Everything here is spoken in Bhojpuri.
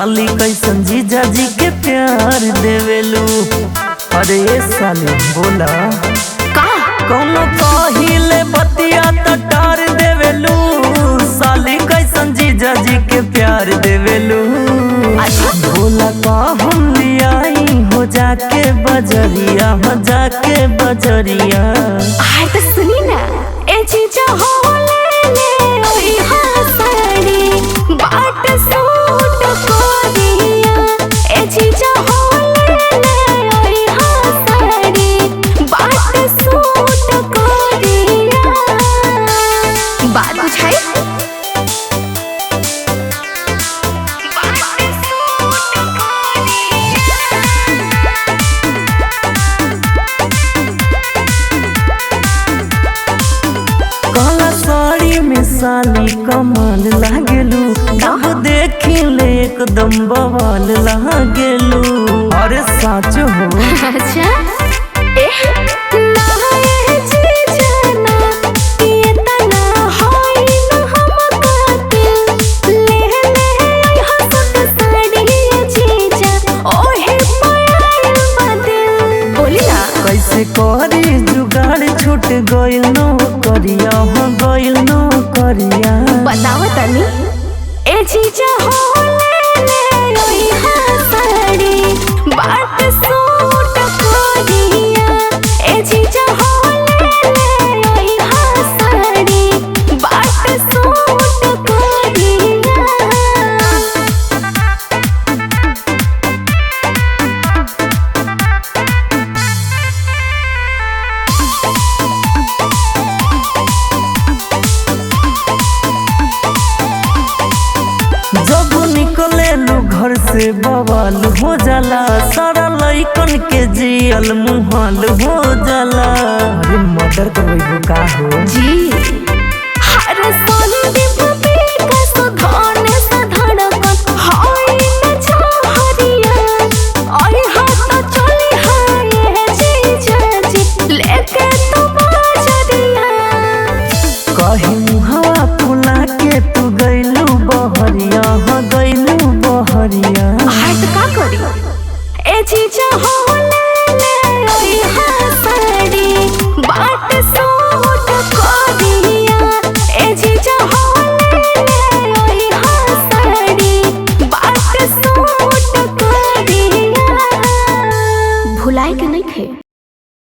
साली कैसन जीजा जी के प्यार देवेलू। अरे ये साली बोला का कौनो कहिले बतिया तो टार देवेलू। साली कैसन जीजा जी के प्यार देवेलू। बोला का हम लियाई हो जाके बजरिया, हो जाके बजरिया। हाय तो सुनी ना ए जीजा हो ले ले ओई हाँ साड़ी बाट सूट को दिया। ए जीजा हो ले ले ओई हाँ साड़ी बाट सूट को दिया। बात बुझाई काला साड़ी में साली कमाल लागेलू। अब देखी ले एकदम बवाल लागेलू। अरे साच हो अच्छा ना ये जीजा ना ये तना होई ना हम कातिल। ले ले यहाँ सूट साड़ी ये जीजा ओहे पायल बदिल। बोली ना कैसे करी जुगाड़ छूट गइल नो करिया, हो गइल नो करिया। बताओ तनी ए जीजा हो ले ले ओई हाँ साड़ी बाट सूट को दिया। ए जीजा हो ले ले ओई हाँ साड़ी बाट सूट को दिया। जब निकले लू घर से बवाल हो जाला। सारा लइकन के जियल मुहाल हो जाला। अरे मर्डर करबो का हो जी हर साल दीपे का सुधान सधड़कन हाय न चाहरिया। आई हाथ चली हाय जीजा जी लेके तो बाजरिया। कहीं मुहवा फुला के तू गइलू बहरिया, हो गइलू बहरिया। हाय तो का करी ए जीजा हो